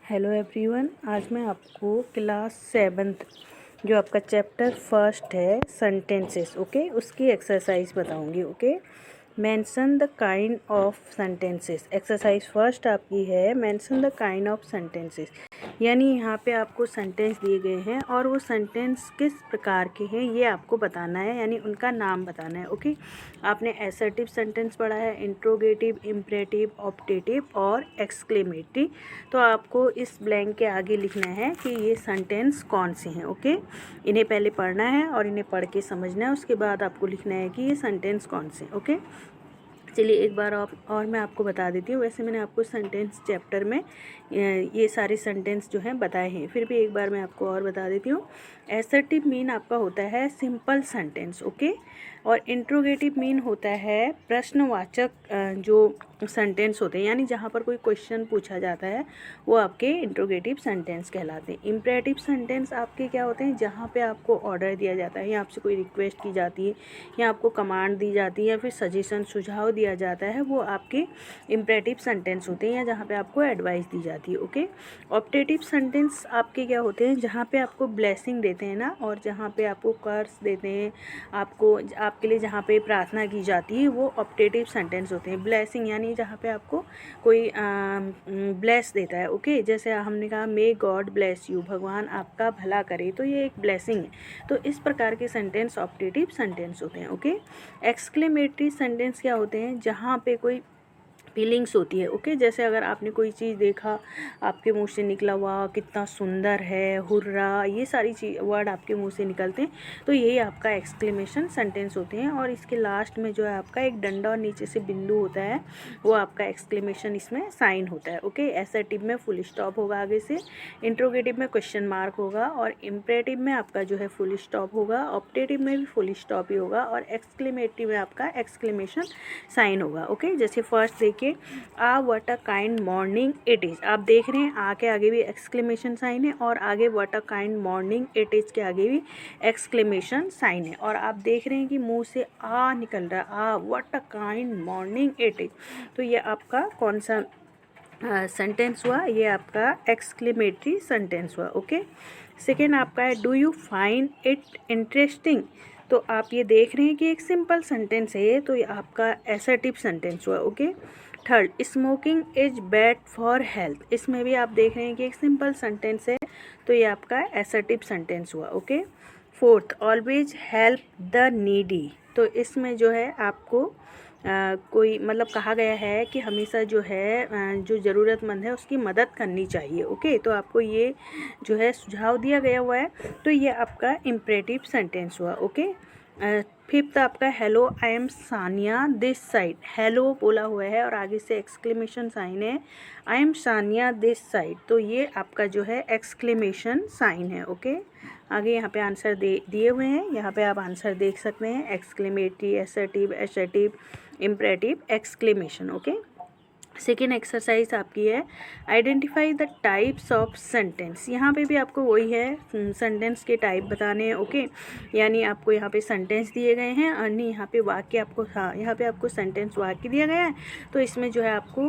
Hello everyone, आज मैं आपको क्लास 7th जो आपका चैप्टर फर्स्ट है सेंटेंसेस, ओके, उसकी एक्सरसाइज बताऊंगी। Okay, mention the kind of sentences. Exercise first आपकी है mention the kind of sentences, यानी यहाँ पे आपको सेंटेंस दिए गए हैं और वो सेंटेंस किस प्रकार के हैं ये आपको बताना है, यानी उनका नाम बताना है। ओके, आपने असर्टिव सेंटेंस पढ़ा है, इंट्रोगेटिव, इम्परेटिव, ऑप्टेटिव और एक्सक्लेमेटरी। तो आपको इस ब्लैंक के आगे लिखना है कि ये सेंटेंस कौन से हैं। ओके, इन्हें पहले पढ़ना है और इन्हें पढ़ के समझना है, उसके बाद आपको लिखना है कि ये सेंटेंस कौन से। ओके, चलिए एक बार और मैं आपको बता देती हूँ। वैसे मैंने आपको सेंटेंस चैप्टर में ये सारे सेंटेंस जो हैं बताए हैं, फिर भी एक बार मैं आपको और बता देती हूँ। एसर्टिव मीन आपका होता है सिंपल सेंटेंस, ओके, और इंट्रोगेटिव मीन होता है प्रश्नवाचक जो सेंटेंस होते हैं, यानी जहाँ पर कोई क्वेश्चन पूछा जाता है वो आपके इंट्रोगेटिव सेंटेंस कहलाते हैं। इम्परेटिव सेंटेंस आपके क्या होते हैं, जहाँ पे आपको ऑर्डर दिया जाता है या आपसे कोई रिक्वेस्ट की जाती है या आपको कमांड दी जाती है या फिर सजेशन सुझाव दिया जाता है, वो आपके इम्परेटिव सेंटेंस होते हैं या जहाँ पे आपको एडवाइस दी जाती है। ओके, ऑप्टेटिव सेंटेंस आपके क्या होते हैं, जहाँ पे आपको ब्लेसिंग देते हैं ना, और जहाँ पे आपको कर्स देते हैं, आपको आपके लिए जहाँ पे प्रार्थना की जाती है, वो ऑप्टेटिव सेंटेंस होते हैं। ब्लेसिंग यानी जहाँ पे आपको कोई ब्लेस देता है। ओके, जैसे हमने कहा मे गॉड ब्लेस यू, भगवान आपका भला करे, तो ये एक ब्लेसिंग है। तो इस प्रकार के सेंटेंस ऑप्टेटिव सेंटेंस होते हैं। ओके, एक्सक्लेमेटरी सेंटेंस क्या होते हैं, जहाँ पे कोई फीलिंग्स होती है। ओके, जैसे अगर आपने कोई चीज़ देखा, आपके मुंह से निकला वाह कितना सुंदर है, हुर्रा, ये सारी चीज वर्ड आपके मुंह से निकलते हैं, तो यही आपका एक्सक्लेमेशन सेंटेंस होते हैं। और इसके लास्ट में जो है आपका एक डंडा और नीचे से बिंदु होता है, वो आपका एक्सक्लेमेशन इसमें साइन होता है। ओके, असर्टिव में फुल स्टॉप होगा आगे से, इंट्रोगेटिव में क्वेश्चन मार्क होगा, और इम्परेटिव में आपका जो है फुल स्टॉप होगा, ऑप्टेटिव में भी फुल स्टॉप ही होगा, और एक्सक्लेमेटरी में आपका एक्सक्लेमेशन साइन होगा। ओके, जैसे फर्स्ट देखिए, ah what a kind morning it is. आप देख रहे हैं आ के आगे भी एक्सक्लेमेशन साइन है, और आगे what a kind morning it is के आगे भी एक्सक्लेमेशन साइन है, और आप देख रहे हैं कि मुंह से आ निकल रहा है, ah what a kind morning it is. तो ये आपका कौन सा सेंटेंस हुआ, ये आपका एक्सक्लेमेटरी सेंटेंस हुआ। ओके, सेकेंड आपका है do you find it interesting. तो आप ये देख रहे हैं कि एक सिंपल सेंटेंस है ये, तो ये आपका असर्टिव सेंटेंस हुआ। Okay, third smoking is bad for health. इसमें भी आप देख रहे हैं कि एक सिंपल सेंटेंस है, तो ये आपका असर्टिव सेंटेंस हुआ। Okay, fourth always help the needy. तो इसमें जो है आपको कोई मतलब कहा गया है कि हमेशा जो है जो ज़रूरतमंद है उसकी मदद करनी चाहिए। ओके, तो आपको ये जो है सुझाव दिया गया हुआ है, तो ये आपका इम्परेटिव सेंटेंस हुआ। ओके, फिफ्थ आपका hello I am Sania this side. Hello बोला हुआ है और आगे से एक्सक्लेमेशन साइन है, I am Sania this side, तो ये आपका जो है एक्सक्लेमेशन साइन है। ओके, आगे यहाँ पे आंसर दिए हुए हैं, यहाँ पे आप आंसर देख सकते हैं, exclamatory, assertive, assertive, imperative, exclamation. Okay, second exercise आपकी है identify the types of sentence. यहाँ पे भी आपको वही है, सेंटेंस के टाइप बताने हैं। ओके, यानी आपको यहाँ पे सेंटेंस दिए गए हैं और नहीं यहाँ पे वाक्य आपको, हाँ यहाँ पे आपको सेंटेंस वाक्य दिया गया है, तो इसमें जो है आपको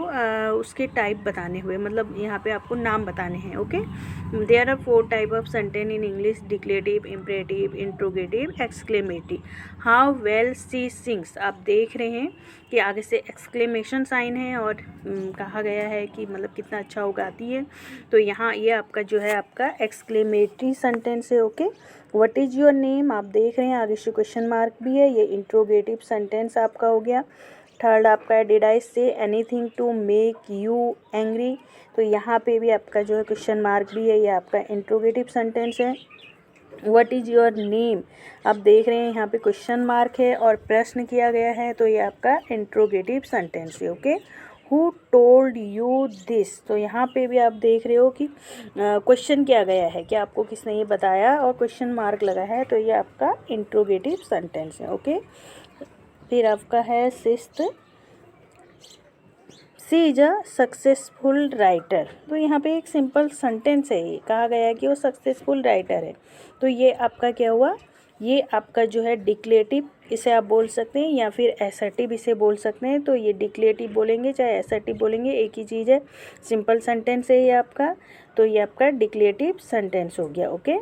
उसके टाइप बताने हुए, मतलब यहाँ पे आपको नाम बताने हैं। Okay, there are 4 type of sentence in English, declarative, imperative, interrogative, exclamatory. How well she sings. आप देख रहे हैं कि आगे से एक्सक्लेमेशन साइन है और कहा गया है कि मतलब कितना अच्छा वो गाती है, तो यहाँ ये आपका जो है आपका एक्सक्लेमेटरी सेंटेंस है। Okay, what is your name. आप देख रहे हैं आगे से क्वेश्चन मार्क भी है, ये इंट्रोगेटिव सेंटेंस आपका हो गया। थर्ड आपका है did I say anything to make you angry. तो यहाँ पे भी आपका जो है क्वेश्चन मार्क भी है, ये आपका इंट्रोगेटिव सेंटेंस है। What is your name. आप देख रहे हैं यहाँ पे क्वेश्चन मार्क है और प्रश्न किया गया है, तो ये आपका इंट्रोगेटिव सेंटेंस है। Okay, who told you this. तो यहाँ पे भी आप देख रहे हो कि क्वेश्चन किया गया है कि आपको किसने ये बताया और क्वेश्चन मार्क लगा है, तो ये आपका इंट्रोगेटिव सेंटेंस है। ओके, फिर आपका है sixth, she is a successful writer. तो यहाँ पे एक सिंपल सेंटेंस है, ये कहा गया है कि वो सक्सेसफुल राइटर है, तो ये आपका क्या हुआ, ये आपका जो है डिक्लेटिव, इसे आप बोल सकते हैं, या फिर एसर्टिव इसे बोल सकते हैं। तो ये डिक्लेटिव बोलेंगे चाहे एसर्टिव बोलेंगे, एक ही चीज़ है, सिंपल सेंटेंस है ये आपका। तो ये आपका डिक्लेटिव सेंटेंस हो गया। ओके,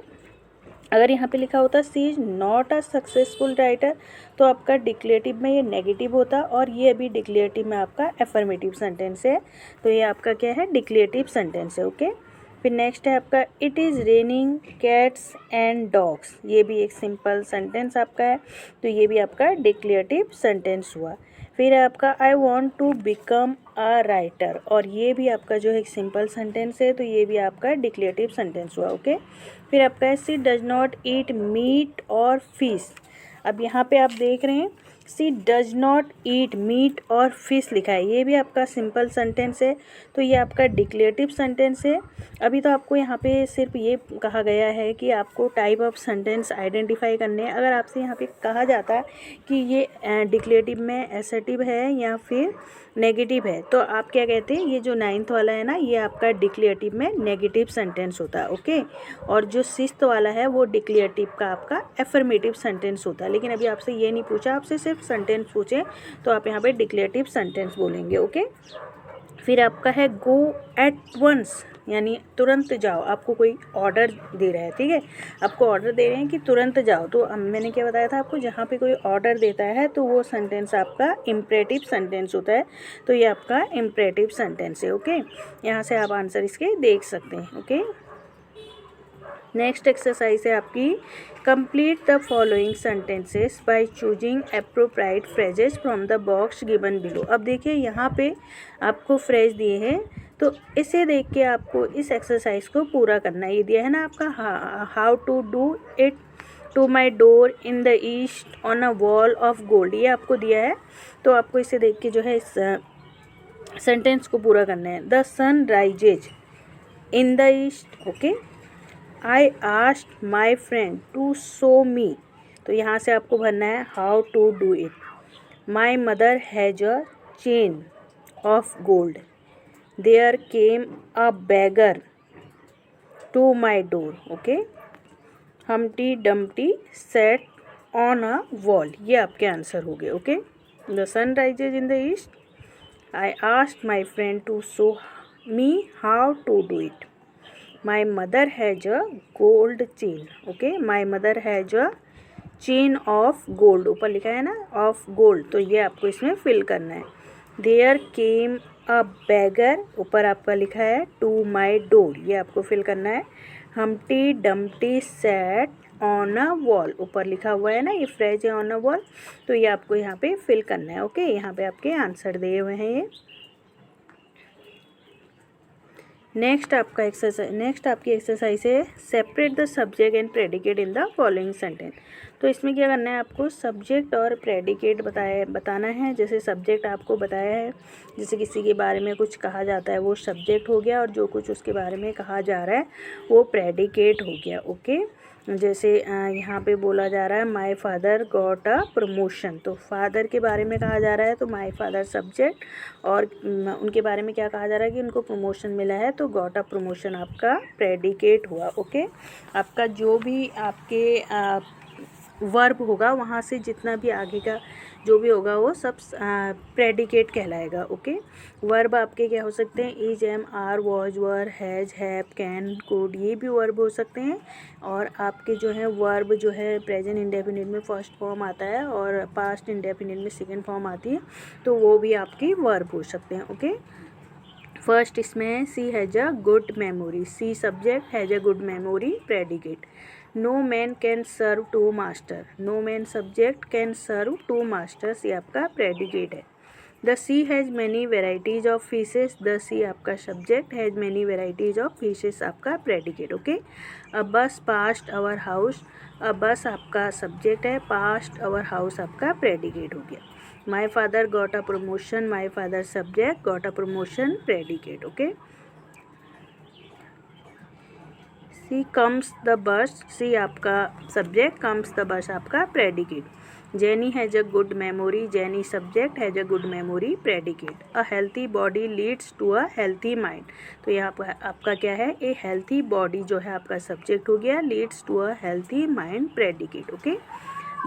अगर यहाँ पे लिखा होता she is not a successful writer, तो आपका डिक्लेटिव में ये नेगेटिव होता, और ये अभी डिक्लेटिव में आपका एफर्मेटिव सेंटेंस है। तो ये आपका क्या है, डिक्लेटिव सेंटेंस है। ओके, फिर नेक्स्ट है आपका it is raining cats and dogs, ये भी एक सिंपल सेंटेंस आपका है। तो ये भी आपका डिक्लेटिव सेंटेंस हुआ। फिर आपका I want to become a writer, और ये भी आपका जो है एक सिंपल सेंटेंस है। तो ये भी आपका डिक्लेटिव सेंटेंस हुआ। ओके, फिर आपका है सी डज नॉट ईट मीट और फिश। अब यहाँ पे आप देख रहे हैं सी डज नॉट ईट मीट और फिश लिखा है, ये भी आपका सिंपल सेंटेंस है। तो ये आपका डिक्लेटिव सेंटेंस है। अभी तो आपको यहाँ पे सिर्फ ये कहा गया है कि आपको टाइप ऑफ सेंटेंस आइडेंटिफाई करने हैं। अगर आपसे यहाँ पे कहा जाता है कि ये डिक्लेटिव में एसर्टिव है या फिर नेगेटिव है, तो आप क्या कहते हैं, ये जो 9th वाला है ना, ये आपका डिक्लेटिव में नेगेटिव सेंटेंस होता है। ओके, और जो 6th वाला है वो डिक्लेटिव का आपका एफर्मेटिव सेंटेंस होता है। लेकिन अभी आपसे ये नहीं पूछा, आपसे सिर्फ सेंटेंस पूछे, तो आप यहाँ पे डिक्लेटिव सेंटेंस बोलेंगे। ओके, फिर आपका है गो एट वंस, यानी तुरंत जाओ। आपको कोई ऑर्डर दे रहा है, ठीक है, आपको ऑर्डर दे रहे हैं कि तुरंत जाओ। तो मैंने क्या बताया था आपको, जहाँ पे कोई ऑर्डर देता है तो वो सेंटेंस आपका इम्परेटिव सेंटेंस होता है। तो ये आपका इम्परेटिव सेंटेंस है। ओके, यहाँ से आप आंसर इसके देख सकते हैं। ओके, नेक्स्ट एक्सरसाइज है आपकी complete the following sentences by choosing appropriate phrases from the box given below. अब देखिए यहाँ पे आपको फ्रेज दिए हैं, तो इसे देख के आपको इस एक्सरसाइज को पूरा करना है। ये दिया है ना आपका how to do it to my door in the east on a wall of gold, ये आपको दिया है। तो आपको इसे देख के जो है इस सेंटेंस को पूरा करना है। The sun rises in the east. Okay, I asked my friend to show me, तो यहाँ से आपको भरना है how to do it. My mother has a chain of gold, there came a beggar to my door. Okay, humpty dumpty sat on a wall, ये आपके answer हो गए। Okay, the sun rises in the east, I asked my friend to show me how to do it, my mother has a gold chain. Okay, my mother has a chain of gold, ऊपर लिखा है ना of gold, तो ये आपको इसमें fill करना है। देयर केम अ beggar, ऊपर आपका लिखा है टू माई डोर, ये आपको फिल करना है। Humpty dumpty sat on a wall, ऊपर लिखा हुआ है ना, ये फ्रेज है ऑन अ वॉल, तो ये आपको यहाँ पे फिल करना है। ओके, यहाँ पे आपके आंसर दिए हुए हैं ये। नेक्स्ट आपकी एक्सरसाइज है separate the subject and predicate in the following sentence. तो इसमें क्या करना है, आपको सब्जेक्ट और प्रेडिकेट बताना है। जैसे सब्जेक्ट आपको बताया है, जैसे किसी के बारे में कुछ कहा जाता है वो सब्जेक्ट हो गया, और जो कुछ उसके बारे में कहा जा रहा है वो प्रेडिकेट हो गया। ओके, जैसे यहाँ पे बोला जा रहा है my father got a promotion, तो फादर के बारे में कहा जा रहा है, तो माय फादर सब्जेक्ट, और उनके बारे में क्या कहा जा रहा है कि उनको प्रमोशन मिला है, तो गॉट अ प्रमोशन आपका प्रेडिकेट हुआ। ओके, आपका जो भी आपके वर्ब होगा वहाँ से जितना भी आगे का जो भी होगा वो सब प्रेडिकेट कहलाएगा। ओके, वर्ब आपके क्या हो सकते हैं, is, am, are, was, were, has, have, can, could, ये भी वर्ब हो सकते हैं। और आपके जो है वर्ब जो है प्रेजेंट इंडेफिनिट में फर्स्ट फॉर्म आता है और पास्ट इंडेफिनिट में सेकंड फॉर्म आती है, तो वो भी आपकी वर्ब हो सकते हैं। ओके, फर्स्ट इसमें है she has a good memory, sea subject, has a good memory predicate. No man can serve two master, no man subject, can serve two masters, ये आपका प्रेडिकेट है। The sea has many varieties of fishes, the sea आपका subject, has many varieties of fishes आपका predicate. Okay, a bus passed our house, a bus आपका subject है, passed our house आपका predicate हो गया। My father got a promotion, my father subject, got a promotion predicate. Okay, see comes the bus, see आपका subject, comes the bus आपका predicate. Jenny has a good memory, Jenny subject has a good memory predicate. A healthy body leads to a healthy mind, तो यहाँ पर आपका क्या है, ए healthy body जो है आपका सब्जेक्ट हो गया, leads to a healthy mind predicate. Okay.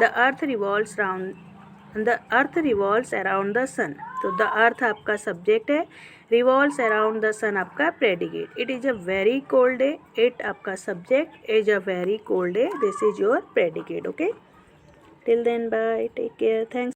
The earth revolves around the sun, तो द अर्थ आपका सब्जेक्ट है, रिवॉल्व्स अराउंड द सन आपका predicate. It is a very cold day, it आपका subject, is a very cold day, this is your predicate. Okay, till then bye, take care, thanks.